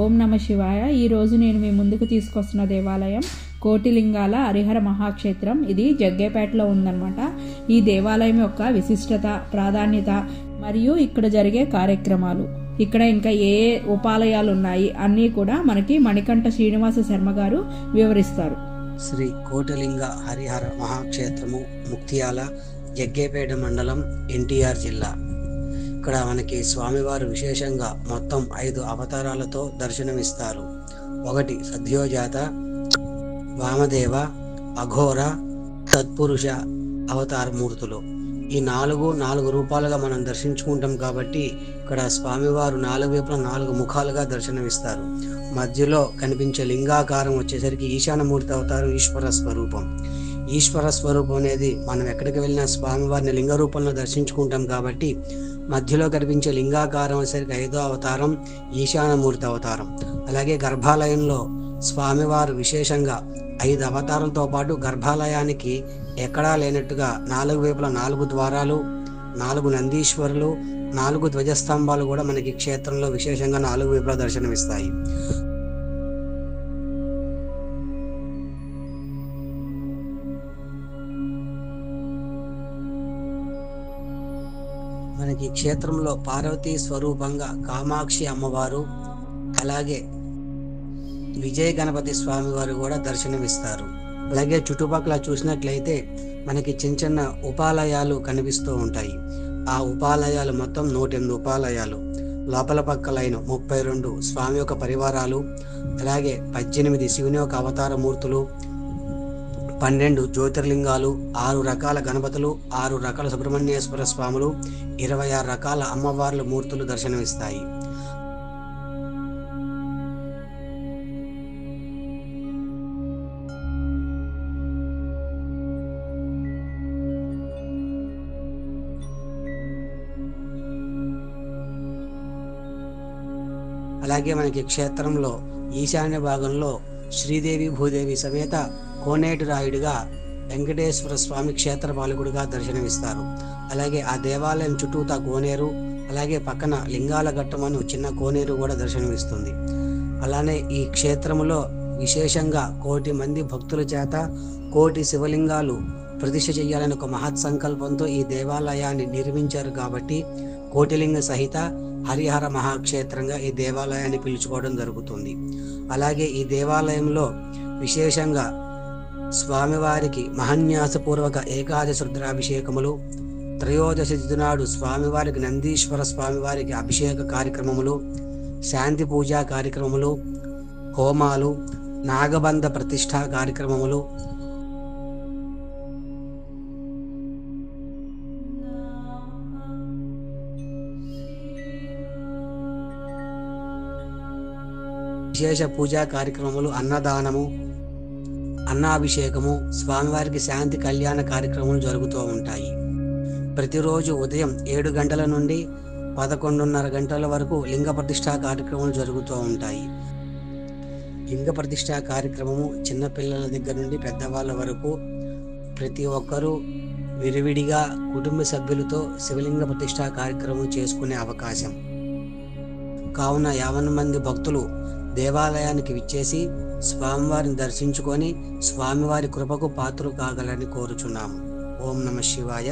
ఓం నమ శివాయ. ఈరోజు నేను మీ ముందుకు తీసుకొస్తున్న దేవాలయం కోటిలింగాల హరిహర మహాక్షేత్రం. ఇది జగ్గేపేటలో ఉందన్నమాట. ఈ దేవాలయం యొక్క విశిష్టత, ప్రాధాన్యత మరియు ఇక్కడ జరిగే కార్యక్రమాలు, ఇక్కడ ఇంకా ఏ ఉపాలయాలు ఉన్నాయి అన్నీ కూడా మనకి మణికంఠ శ్రీనివాస శర్మ గారు వివరిస్తారు. శ్రీ కోటిలింగ హరిహర మహాక్షేత్రము, ముక్తియాల, జగ్గేపేట మండలం, ఎన్టీఆర్ జిల్లా. ఇక్కడ మనకి స్వామివారు విశేషంగా మొత్తం 5 అవతారాలతో దర్శనమిస్తారు. 1 సద్యోజాత, వామదేవ, అఘోర, తత్పురుష అవతారమూర్తులు. ఈ 4 రూపాలుగా మనం దర్శించుకుంటాం కాబట్టి ఇక్కడ స్వామివారు 4 వైపులా 4 ముఖాలుగా దర్శనమిస్తారు. మధ్యలో కనిపించే లింగాకారం వచ్చేసరికి ఈశానమూర్తి అవతారం, ఈశ్వర స్వరూపం. ఈశ్వర స్వరూపం అనేది మనం ఎక్కడికి వెళ్ళినా స్వామివారిని లింగ రూపంలో దర్శించుకుంటాం కాబట్టి మధ్యలో కనిపించే లింగాకారం వచ్చేసరికి 5వ అవతారం ఈశానమూర్తి అవతారం. అలాగే గర్భాలయంలో స్వామివారు విశేషంగా 5 అవతారాలతో పాటు గర్భాలయానికి ఎక్కడా లేనట్టుగా 4 వైపులా 4 ద్వారాలు, 4 నందీశ్వరులు, 4 ధ్వజస్తంభాలు కూడా మనకి క్షేత్రంలో విశేషంగా 4 వైపులా దర్శనమిస్తాయి. మనకి క్షేత్రంలో పార్వతీ స్వరూపంగా కామాక్షి అమ్మవారు, అలాగే విజయ గణపతి స్వామి వారు కూడా దర్శనమిస్తారు. అలాగే చుట్టుపక్కల చూసినట్లయితే మనకి చిన్న ఉపాలయాలు కనిపిస్తూ ఉంటాయి. ఆ ఉపాలయాలు మొత్తం 108 ఉపాలయాలు. లోపల పక్క లైన్ 32 స్వామి యొక్క పరివారాలు, అలాగే 18 శివుని యొక్క అవతార మూర్తులు, 12 జ్యోతిర్లింగాలు, 6 రకాల గణపతులు, 6 రకాల సుబ్రహ్మణ్యేశ్వర స్వాములు, 26 రకాల అమ్మవార్ల మూర్తులు దర్శనమిస్తాయి. అలాగే మనకి క్షేత్రంలో ఈశాన్య భాగంలో శ్రీదేవి భూదేవి సమేత కోనేటి రాయుడిగా వెంకటేశ్వర స్వామి క్షేత్ర పాలకుడిగా దర్శనమిస్తారు. అలాగే ఆ దేవాలయం చుట్టూతా కోనేరు, అలాగే పక్కన లింగాల ఘట్టమను చిన్న కోనేరు కూడా దర్శనమిస్తుంది. అలానే ఈ క్షేత్రములో విశేషంగా 1,000,000 మంది భక్తుల చేత 1,000,000 శివలింగాలు ప్రతిష్ఠ చేయాలని ఒక మహత్ సంకల్పంతో ఈ దేవాలయాన్ని నిర్మించారు కాబట్టి కోటిలింగ సహిత హరిహర మహాక్షేత్రంగా ఈ దేవాలయాన్ని పిలుచుకోవడం జరుగుతుంది. అలాగే ఈ దేవాలయంలో విశేషంగా స్వామివారికి మహాన్యాసపూర్వక ఏకాదశి రుద్రాభిషేకములు, త్రయోదశి తిథి నాడు స్వామివారికి నందీశ్వర స్వామివారికి అభిషేక కార్యక్రమములు, శాంతి పూజా కార్యక్రమములు, హోమాలు, నాగబంధ ప్రతిష్ఠా కార్యక్రమములు, విశేష పూజా కార్యక్రమములు, అన్నదానము, అన్నాభిషేకము, స్వామివారికి శాంతి కళ్యాణ కార్యక్రమాలు జరుగుతూ ఉంటాయి. ప్రతిరోజు ఉదయం 7 గంటల నుండి 11:30 గంటల వరకు లింగ ప్రతిష్ఠా కార్యక్రమాలు జరుగుతూ ఉంటాయి. లింగ ప్రతిష్ఠా కార్యక్రమము చిన్నపిల్లల దగ్గర నుండి పెద్దవాళ్ళ వరకు ప్రతి ఒక్కరూ విరివిడిగా కుటుంబ సభ్యులతో శివలింగ ప్రతిష్ఠా కార్యక్రమం చేసుకునే అవకాశం. కావున 50 మంది భక్తులు దేవాలయానికి విచ్చేసి స్వామివారిని దర్శించుకొని స్వామివారి కృపకు పాత్రలు కాగలని కోరుచున్నాము. ఓం నమ శివాయ.